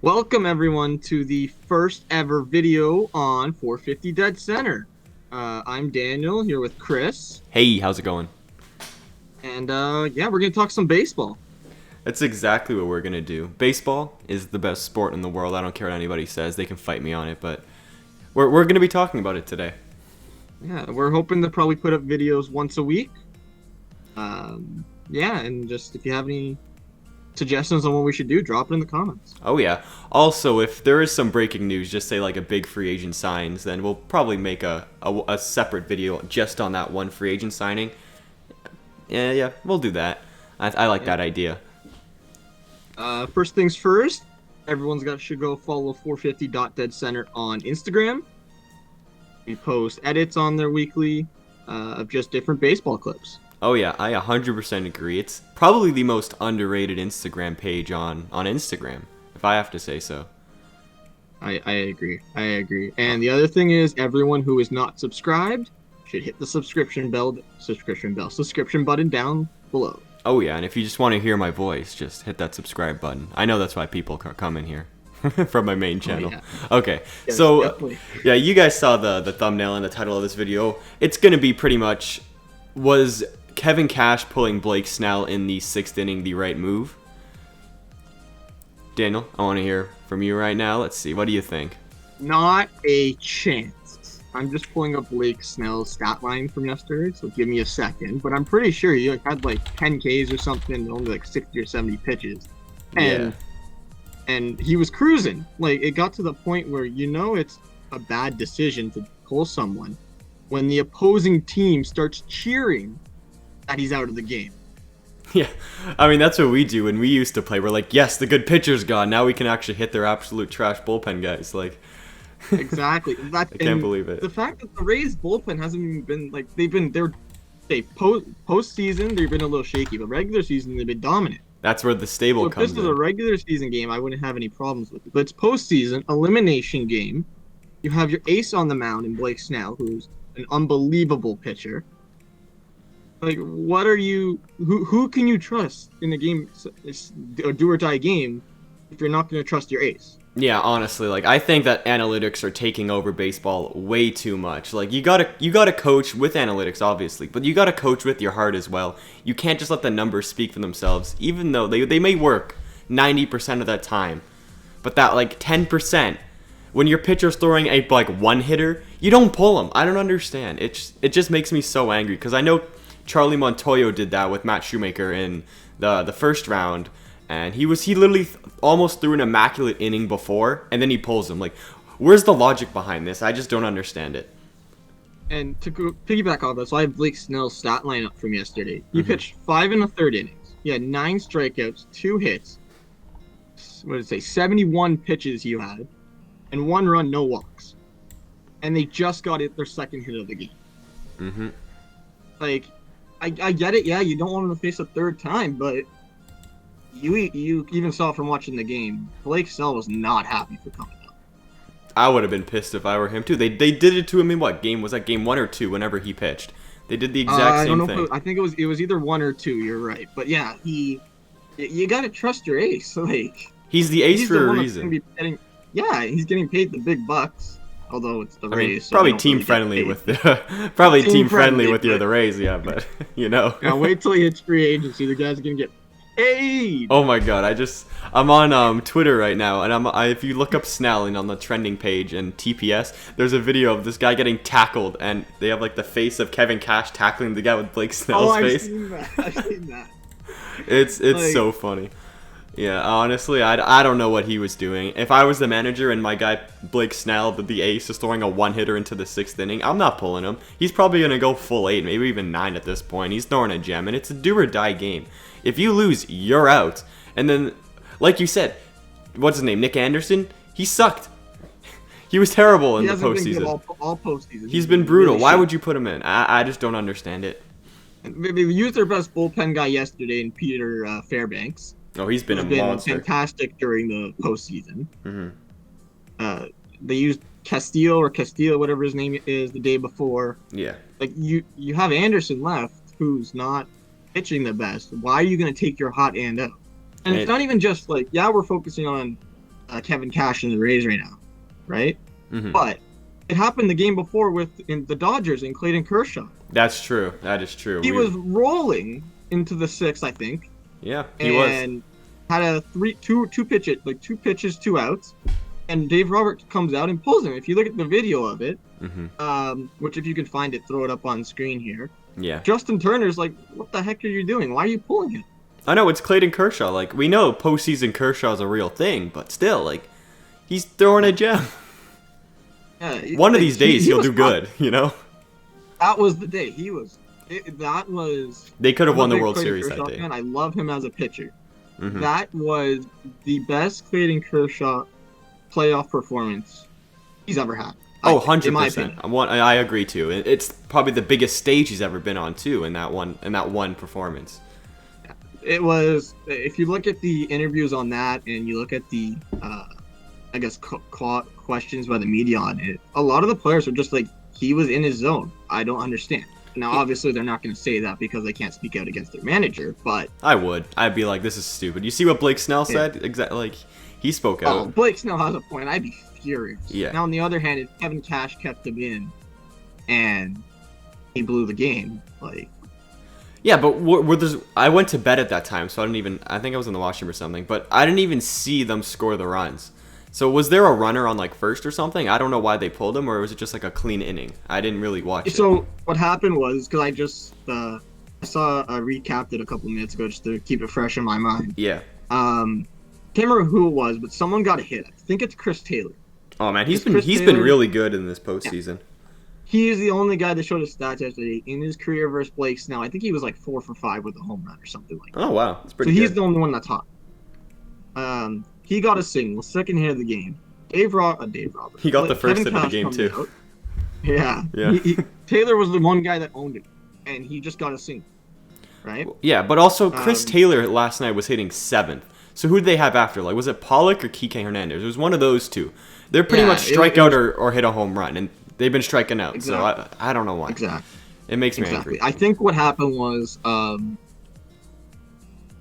Welcome everyone to the first ever video on 450 Dead Center. I'm Daniel here with Chris, Hey, how's it going? and yeah, we're gonna talk some baseball. That's exactly what we're gonna do. Baseball is the best sport in the world. I don't care what anybody says. They can fight me on it, but we're gonna be talking about it today. Yeah, we're hoping to probably put up videos once a week. Yeah, and just if you have any suggestions on what we should do, drop it in the comments. Oh yeah. Also, if there is some breaking news, just say like a big free agent signs, then we'll probably make a separate video just on that one free agent signing. Yeah, we'll do that. I like that idea. First things first, should go follow 450.deadcenter on Instagram. We post edits on there weekly of just different baseball clips. Oh yeah, I 100% agree. It's probably the most underrated Instagram page on Instagram, if I have to say so. I agree. And the other thing is, everyone who is not subscribed should hit the subscription button down below. Oh yeah, and if you just want to hear my voice, just hit that subscribe button. I know that's why people come in here from my main channel. Oh, yeah. Okay, Yes, so definitely. yeah, you guys saw the thumbnail and the title of this video. It's gonna be pretty much, was Kevin Cash pulling Blake Snell in the 6th inning the right move? Daniel, I want to hear from you right now. Let's see, what do you think? Not a chance. I'm just pulling up Blake Snell's stat line from yesterday, so give me a second. But I'm pretty sure he had like 10 Ks or something, only like 60 or 70 pitches. And he was cruising. Like, it got to the point where it's a bad decision to pull someone when the opposing team starts cheering that he's out of the game. Yeah, I mean, that's what we do when we used to play. We're like, yes, the good pitcher's gone. Now we can actually hit their absolute trash bullpen guys. Like, Exactly. I can't believe it. The fact that the Rays bullpen hasn't even been like postseason they've been a little shaky, but regular season they've been dominant. That's where the stable So if comes this was a in. regular season game, I wouldn't have any problems with it. But it's postseason elimination game. You have your ace on the mound in Blake Snell, who's an unbelievable pitcher. Like, what are you? Who can you trust in a game, a do or die game, if you're not going to trust your ace? Yeah, honestly, like, I think that analytics are taking over baseball way too much. Like, you gotta coach with analytics, obviously, but you gotta coach with your heart as well. You can't just let the numbers speak for themselves, even though they may work 90% of that time. But that, like, 10%, when your pitcher's throwing a, like, one-hitter, you don't pull him. I don't understand. It just makes me so angry, because I know Charlie Montoyo did that with Matt Shoemaker in the first round, and he literally almost threw an immaculate inning before, and then he pulls him. Like, where's the logic behind this? I just don't understand it. And to piggyback off that, so I have Blake Snell's stat lineup from yesterday. He pitched 5 1/3 innings. He had 9 strikeouts, 2 hits. What did it say? 71 pitches he had, and 1 run, no walks. And they just got their second hit of the game. Like, I get it. Yeah, you don't want him to face a third time, but you even saw from watching the game, Blake Snell was not happy for coming up. I would have been pissed if I were him too. They did it to him in what game? Was that game 1 or 2? Whenever he pitched, they did the exact same thing. I think it was either 1 or 2. You're right, but yeah, you gotta trust your ace. Like, He's the ace he's for the a one that's reason. gonna be he's getting paid the big bucks. Although it's the I mean, Rays, so probably they don't team really get friendly paid. with the team friendly with but- the Rays, yeah, but you know. Now wait till he hits free agency. The guy's gonna get paid. Oh my god, I'm on Twitter right now, and if you look up Snell and on the trending page and TPS, there's a video of this guy getting tackled, and they have like the face of Kevin Cash tackling the guy with Blake Snell's I've face. seen that. I've seen that. It's Like- so funny. Yeah, honestly, I don't know what he was doing. If I was the manager and my guy Blake Snell, the ace, is throwing a one-hitter into the 6th inning, I'm not pulling him. He's probably going to go full 8, maybe even 9 at this point. He's throwing a gem, and it's a do-or-die game. If you lose, you're out. And then, like you said, what's his name, Nick Anderson? He sucked. He was terrible in He the hasn't been good postseason. all postseason. He's been brutal. Really Why shit. would you put him in? I just don't understand it. They used their best bullpen guy yesterday in Peter Fairbanks. Oh, he's been a He's been monster. fantastic during the postseason. hmm They used Castillo, whatever his name is, the day before. Yeah. Like, you have Anderson left, who's not pitching the best. Why are you going to take your hot hand out? And it's not even just like, yeah, we're focusing on Kevin Cash in the Rays right now, right? Mm-hmm. But it happened the game before in the Dodgers and Clayton Kershaw. That's true. That is true. He was rolling into the sixth, I think. Yeah, he was. And had a two pitches, 2 outs, and Dave Roberts comes out and pulls him. If you look at the video of it, which if you can find it, throw it up on screen here. Yeah. Justin Turner's like, what the heck are you doing? Why are you pulling him? I know, it's Clayton Kershaw. Like, we know postseason Kershaw's a real thing, but still, like, he's throwing a gem. Yeah, One of these days he'll do good, you know? That was the day. They could have won the World Clayton Series Kershaw that day. fan. I love him as a pitcher. Mm-hmm. That was the best Clayton Kershaw playoff performance he's ever had. Oh, I think, 100%. I agree too. It's probably the biggest stage he's ever been on too in that one performance. It was, if you look at the interviews on that and you look at the, I guess, questions by the media on it, a lot of the players are just like, he was in his zone. I don't understand. Now, obviously, they're not going to say that because they can't speak out against their manager, but... I'd be like, this is stupid. You see what Blake Snell said? Exactly. Like, he spoke out. Oh, Blake Snell has a point. I'd be furious. Yeah. Now, on the other hand, if Kevin Cash kept him in and he blew the game, like... Yeah, but I went to bed at that time, so I think I was in the washroom or something, but I didn't even see them score the runs. So was there a runner on like first or something? I don't know why they pulled him, or was it just like a clean inning? I didn't really watch it. So what happened was, because I just I saw a recap it a couple minutes ago just to keep it fresh in my mind. Yeah. Can't remember who it was, but someone got a hit. I think it's Chris Taylor. Oh man, he's been really good in this postseason. Yeah. He is the only guy that showed his stats yesterday in his career versus Blake Snell. I think he was like 4 for 5 with a home run or something like that. Oh wow, that's pretty good. So he's the only one that's hot. He got a single, second hit of the game. Dave Roberts. He got the first hit of the game too. Out. Yeah. Taylor was the one guy that owned it, and he just got a single. Right. Yeah, but also Chris Taylor last night was hitting 7th. So who did they have after? Like, was it Pollock or Kike Hernandez? It was one of those two. They're pretty much strike out or hit a home run, and they've been striking out. Exactly. So I don't know why. Exactly. It makes me angry. I think what happened was,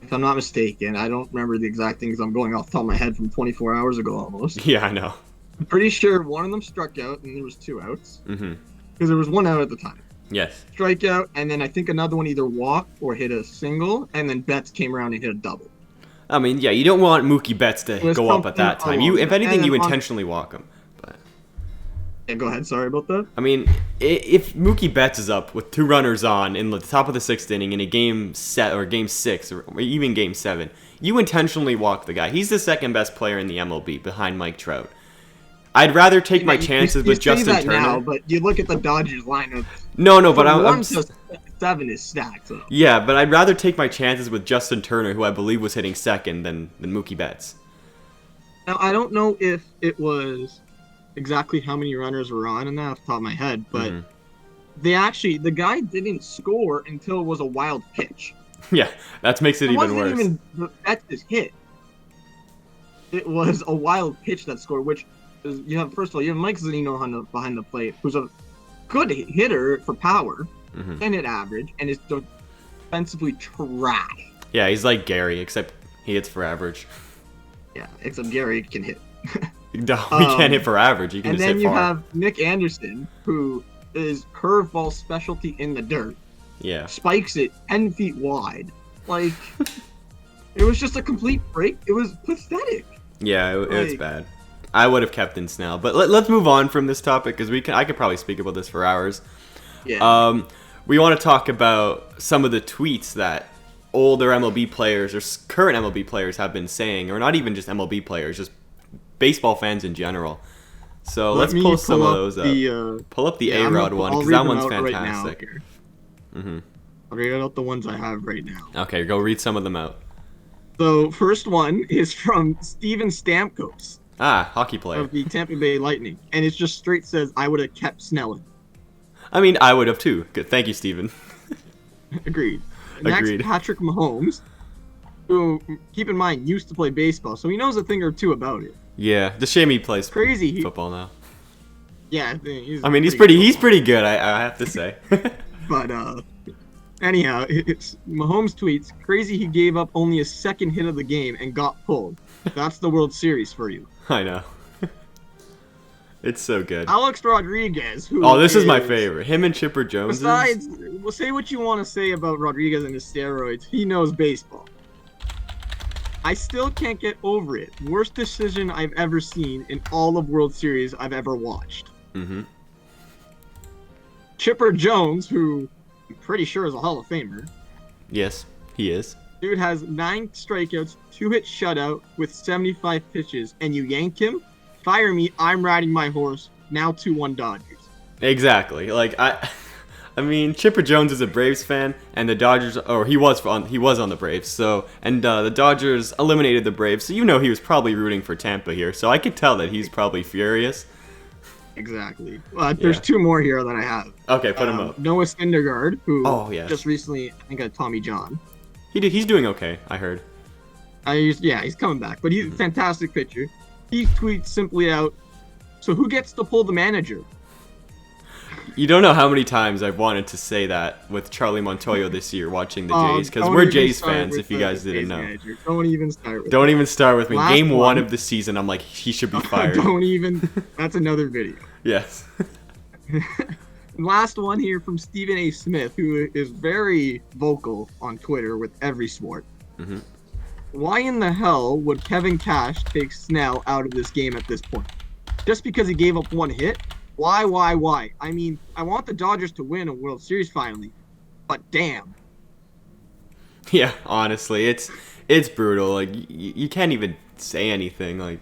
if I'm not mistaken, I don't remember the exact things. I'm going off the top of my head from 24 hours ago almost. Yeah, I know. I'm pretty sure one of them struck out and there was 2 outs. Mm-hmm. Because there was 1 out at the time. Yes. Strikeout, and then I think another one either walked or hit a single, and then Betts came around and hit a double. I mean, yeah, you don't want Mookie Betts to go up at that time. If anything, you intentionally walk him. But yeah, go ahead. Sorry about that. I mean, if Mookie Betts is up with 2 runners on in the top of the 6th inning in a game 6 or even game 7, you intentionally walk the guy. He's the second best player in the MLB behind Mike Trout. I'd rather take my chances with Justin Turner. Now, but you look at the Dodgers lineup. No, but I'm 7 is stacked. So. Yeah, but I'd rather take my chances with Justin Turner, who I believe was hitting second, than Mookie Betts. Now, I don't know if it was exactly how many runners were on in that off the top of my head, but the guy didn't score until it was a wild pitch. Yeah, that makes it even worse. It wasn't even Betts' hit. It was a wild pitch that scored, which is, first of all, you have Mike Zunino behind the plate, who's a good hitter for power. And at average, and is defensively trash. Yeah, he's like Gary, except he hits for average. Yeah, except Gary can hit. No, he can't hit for average. He can just hit far. And then you have Nick Anderson, who is curveball specialty in the dirt. Yeah. Spikes it 10 feet wide. Like, it was just a complete break. It was pathetic. Yeah, it was bad. I would have kept in Snell. But let's move on from this topic, because I could probably speak about this for hours. Yeah. We want to talk about some of the tweets that older MLB players or current MLB players have been saying, or not even just MLB players, just baseball fans in general. So let's pull some of those up. Pull up the A-Rod one, because that one's fantastic. I'll read out the ones I have right now. Okay, go read some of them out. So first one is from Steven Stamkos. Hockey player. Of the Tampa Bay Lightning. And it just straight says, I would have kept Snell. I mean, I would have too. Good. Thank you, Steven. Agreed. Agreed. Next, Patrick Mahomes, who, keep in mind, used to play baseball, so he knows a thing or two about it. Yeah, the shame he plays crazy football now. Yeah, he's pretty good. I have to say. But Anyhow, it's Mahomes tweets, crazy he gave up only a second hit of the game and got pulled. That's the World Series for you. I know. It's so good. Alex Rodriguez, who this is my favorite. Him and Chipper Jones. Besides, well, say what you want to say about Rodriguez and his steroids. He knows baseball. I still can't get over it. Worst decision I've ever seen in all of World Series I've ever watched. Mm-hmm. Chipper Jones, who I'm pretty sure is a Hall of Famer. Yes, he is. Dude has 9 strikeouts, 2-hit shutout with 75 pitches, and you yank him? Fire me, I'm riding my horse. Now 2-1 Dodgers. Exactly. Like I mean, Chipper Jones is a Braves fan, and the Dodgers, or he was on the Braves. So, and the Dodgers eliminated the Braves, so he was probably rooting for Tampa here. So I could tell that he's probably furious. Exactly. There's 2 more here that I have. Okay, put him up. Noah Syndergaard, who yes. just recently, I think, got Tommy John. He's doing okay, I heard. He's coming back, but he's a fantastic pitcher. He tweets simply out, so who gets to pull the manager? You don't know how many times I've wanted to say that with Charlie Montoyo this year watching the Jays, because we're Jays fans, if you guys didn't know. Manager. Don't even start with Don't even start with me. Game 1 of the season, I'm like, he should be fired. That's another video. Yes. Last one here from Stephen A. Smith, who is very vocal on Twitter with every sport. Mm-hmm. Why in the hell would Kevin Cash take Snell out of this game at this point? Just because he gave up 1 hit? Why? I mean, I want the Dodgers to win a World Series finally, but damn. Yeah, honestly, it's brutal. Like, you can't even say anything. Like,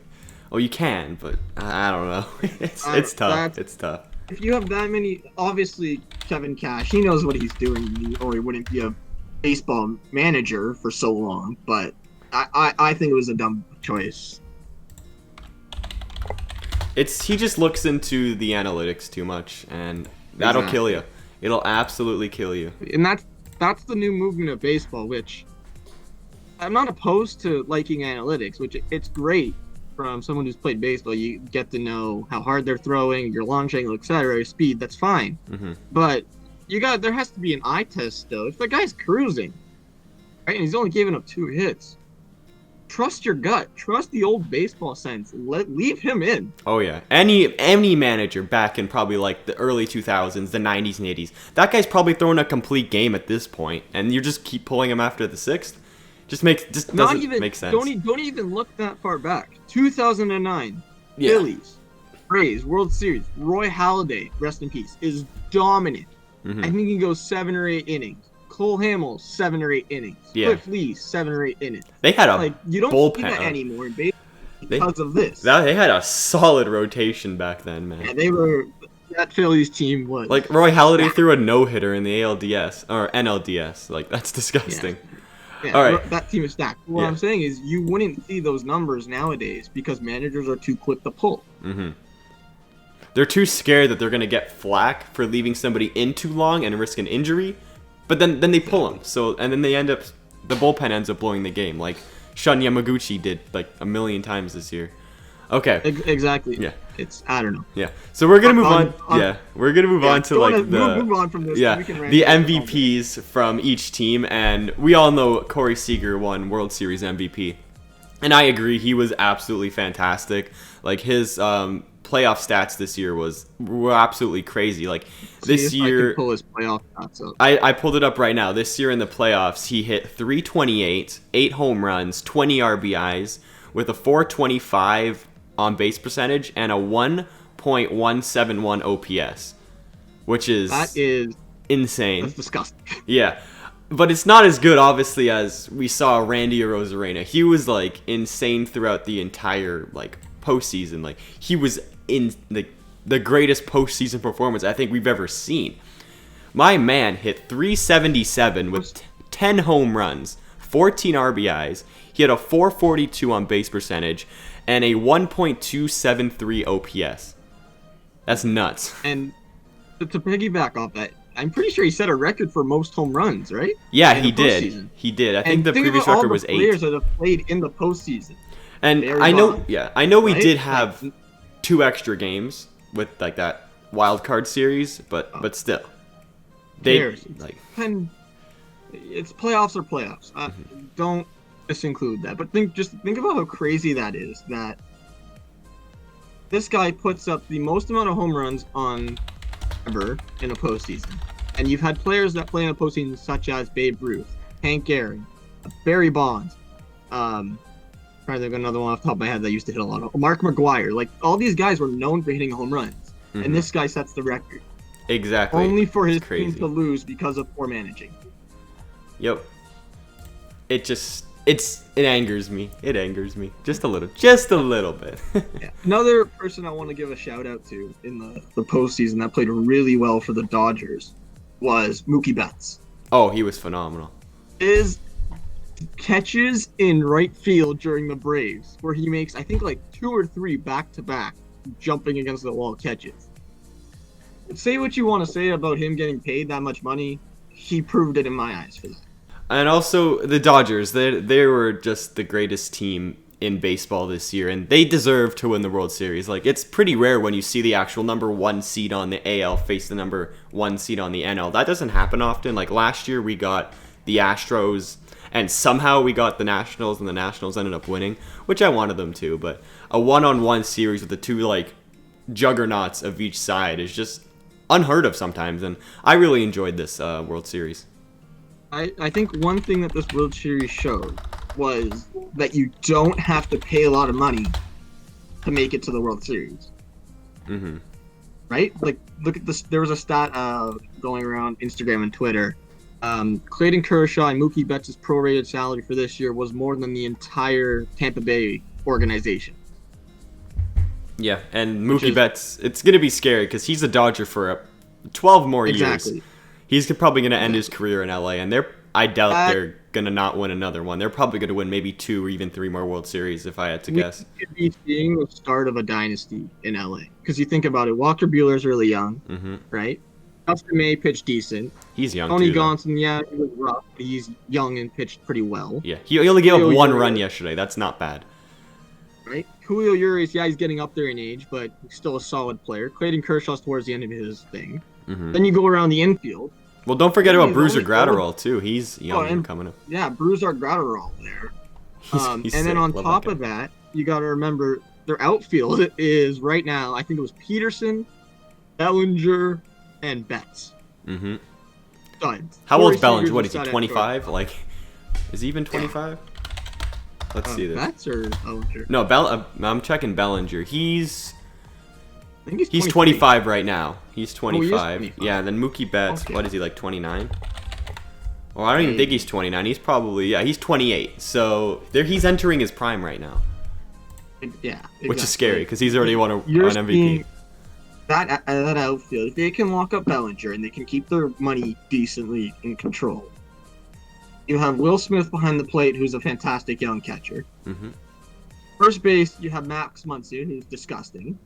you can, but I don't know. It's tough. It's tough. If you have that many, obviously Kevin Cash, he knows what he's doing, or he wouldn't be a baseball manager for so long. But I think it was a dumb choice. He just looks into the analytics too much, and that'll kill you. It'll absolutely kill you. And that's the new movement of baseball, which I'm not opposed to liking analytics, which it's great from someone who's played baseball. You get to know how hard they're throwing, your launch angle, etc., your speed. That's fine. Mm-hmm. But there has to be an eye test though. If the guy's cruising, right, and he's only giving up 2 hits. Trust your gut. Trust the old baseball sense. Leave him in. Oh yeah, any manager back in probably like the early 2000s, the 90s and 80s, that guy's probably throwing a complete game at this point, and you just keep pulling him after the 6th. Just doesn't make sense. Don't even look that far back. 2009, Phillies, Braves, World Series. Roy Halladay, rest in peace, is dominant. Mm-hmm. I think he can go 7 or 8 innings. Cole Hamels, 7 or 8 innings. Yeah. Cliff Lee, 7 or 8 innings. They had a you don't bullpen see that anymore in baseball because of this. They had a solid rotation back then, man. Yeah, that Phillies team was like Roy Halladay threw a no-hitter in the ALDS or NLDS. Like, that's disgusting. Yeah, all right, that team is stacked. What I'm saying is, you wouldn't see those numbers nowadays because managers are too quick to pull. Mm-hmm. They're too scared that they're gonna get flack for leaving somebody in too long and risk an injury. But then they pull him. And then the bullpen ends up blowing the game, like Shun Yamaguchi did like a million times this year. Okay. Exactly. Yeah. I don't know. Yeah. So we're gonna move on. We're gonna move on to like move on from this. The MVPs from each team, and we all know Corey Seager won World Series MVP, and I agree, he was absolutely fantastic. Like, his playoff stats this year were absolutely crazy. Like, this year, I can pull his playoff stats up. I pulled it up right now. This year in the playoffs, he hit 328, 8 home runs, 20 RBIs, with a 425 on base percentage and a 1.171 OPS, which is insane. That's disgusting. Yeah. But it's not as good, obviously, as we saw Randy Arozarena. He was like insane throughout the entire like postseason. Like, he was in the greatest postseason performance I think we've ever seen. My man hit 377 with 10 home runs, 14 RBIs. He had a 442 on base percentage and a 1.273 OPS. That's nuts. And to piggyback off that, I'm pretty sure he set a record for most home runs, right? Yeah, he did. He did. I think the previous record was 8. Players that have played in the postseason. And I know we did have 2 extra games with like that wild card series, but still, they like it's playoffs or playoffs. Don't disinclude that. But think about how crazy that is. That this guy puts up the most amount of home runs on ever in a postseason, and you've had players that play in a postseason such as Babe Ruth, Hank Aaron, Barry Bonds. Trying to think of another one off the top of my head that used to hit a lot. Mark McGwire. Like, all these guys were known for hitting home runs, and this guy sets the record. Exactly. Only for his team to lose because of poor managing. Yep. It angers me. It angers me just a little bit. Yeah. Another person I want to give a shout out to in the postseason that played really well for the Dodgers was Mookie Betts. Oh, he was phenomenal. His catches in right field during the Braves, where he makes, I think, like 2 or 3 back-to-back jumping against the wall catches. Say what you want to say about him getting paid that much money, he proved it in my eyes for that. And also the Dodgers, they were just the greatest team in baseball this year, and they deserve to win the World Series. Like, it's pretty rare when you see the actual number 1 seed on the AL face the number 1 seed on the NL. That doesn't happen often. Like, last year we got the Astros, and somehow we got the Nationals, and the Nationals ended up winning, which I wanted them to. But a 1-on-1 series with the two, like, juggernauts of each side is just unheard of sometimes, and I really enjoyed this World Series. I think one thing that this World Series showed was that you don't have to pay a lot of money to make it to the World Series. Mm-hmm. Right? Like, look at this. There was a stat going around Instagram and Twitter. Clayton Kershaw and Mookie Betts' prorated salary for this year was more than the entire Tampa Bay organization. Yeah, and Mookie Betts, it's going to be scary because he's a Dodger for 12 more years. He's probably going to end his career in LA, and I doubt they're going to not win another one. They're probably going to win maybe 2 or even 3 more World Series, if I had to guess. We could be seeing the start of a dynasty in LA. Because you think about it, Walker Buehler's really young, right? Dustin May pitched decent. He's young, Tony too. Gonsolin, yeah, he was rough, but he's young and pitched pretty well. Yeah, he only gave up 1 run yesterday. That's not bad. Right? Julio Urias, yeah, he's getting up there in age, but he's still a solid player. Clayton Kershaw's towards the end of his thing. Then you go around the infield. Well, don't forget about Bruiser Gratterall, too. He's young and coming up. Yeah, Bruiser Gratterall there. He's and then on top of that, you got to remember their outfield is right now, I think it was Peterson, Bellinger, and Betts. Mm-hmm. Studs. How old's Bellinger? What is he, 25? Like, is he even 25? Yeah. Let's see this. Betts or Bellinger? No, I'm checking Bellinger. I think he's 25 right now. He's 25. Oh, he is 25. Yeah, and then Mookie Betts, What is he, like 29? Well, I don't even think he's 29. He's probably, he's 28. So he's entering his prime right now. Yeah, exactly. Which is scary because he's already won an MVP. That outfield, if they can lock up Bellinger and they can keep their money decently in control, you have Will Smith behind the plate, who's a fantastic young catcher. First base, you have Max Muncy, who's disgusting.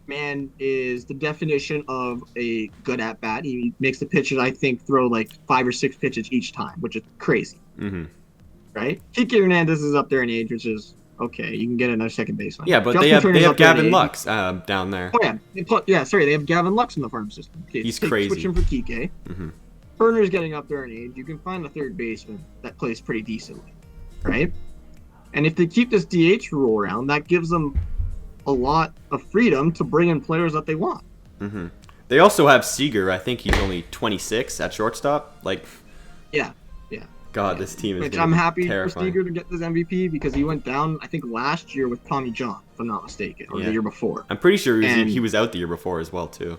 Man is the definition of a good at bat. He makes the pitchers, I think, throw like 5 or 6 pitches each time, which is crazy. Right? Kike Hernandez is up there in age, which is okay. You can get another second baseman. Yeah, but they have Gavin Lux down there. Oh yeah, they have Gavin Lux in the farm system. Okay, he's crazy. Switch him for Kike. Turner's getting up there in age. You can find a third baseman that plays pretty decently, right? And if they keep this DH rule around, that gives them a lot of freedom to bring in players that they want. They also have Seager. I think he's only 26 at shortstop. Like, yeah. God, this team is. Which I'm happy terrifying. for Seager to get this MVP because he went down, I think, last year with Tommy John, if I'm not mistaken, or the year before. I'm pretty sure he was out the year before as well too.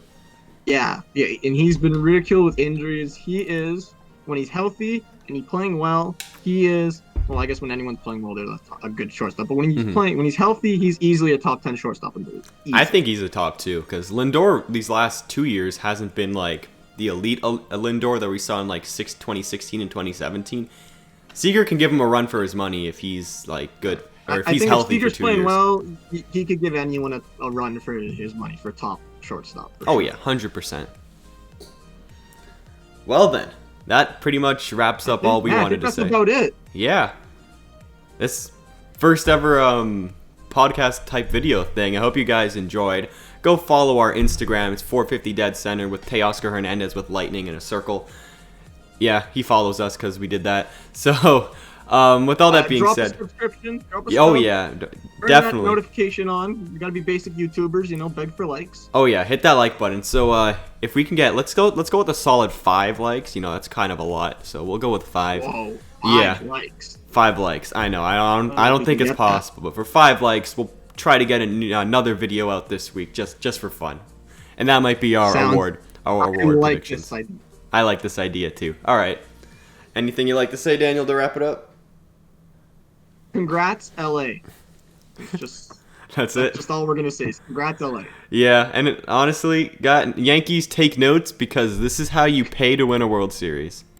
Yeah, and he's been ridiculed with injuries. He is, when he's healthy and he's playing well, he is. Well, I guess when anyone's playing well, they're a good shortstop. But when he's when he's healthy, he's easily a top 10 shortstop in the league. I think he's a top 2 because Lindor these last 2 years hasn't been like the elite Lindor that we saw in like 2016 and 2017. Seager can give him a run for his money if he's like good or if he's healthy for 2 years. If Seager's playing well, he could give anyone a run for his money for top shortstop. Oh yeah, 100%. Well then. That pretty much wraps up all we wanted to say. That's about it. Yeah. This first ever podcast type video thing. I hope you guys enjoyed. Go follow our Instagram. It's 450 Dead Center with Teoscar Hernandez with lightning in a circle. Yeah, he follows us because we did that. So, with all that being drop said, a subscription. Drop a oh sub, yeah, turn that definitely. notification on. You gotta be basic YouTubers, beg for likes. Oh yeah, hit that like button. So if we can get, let's go with a solid 5 likes. That's kind of a lot. So we'll go with 5. Whoa, Yeah. 5 likes. 5 likes. I know. I don't think it's possible, but for 5 likes, we'll try to get another video out this week, just for fun, and that might be our award predictions. I like this idea too. All right. Anything you like to say, Daniel, to wrap it up? Congrats, LA. That's it. Just all we're gonna say. Congrats, LA. Yeah, and honestly, Yankees, take notes because this is how you pay to win a World Series.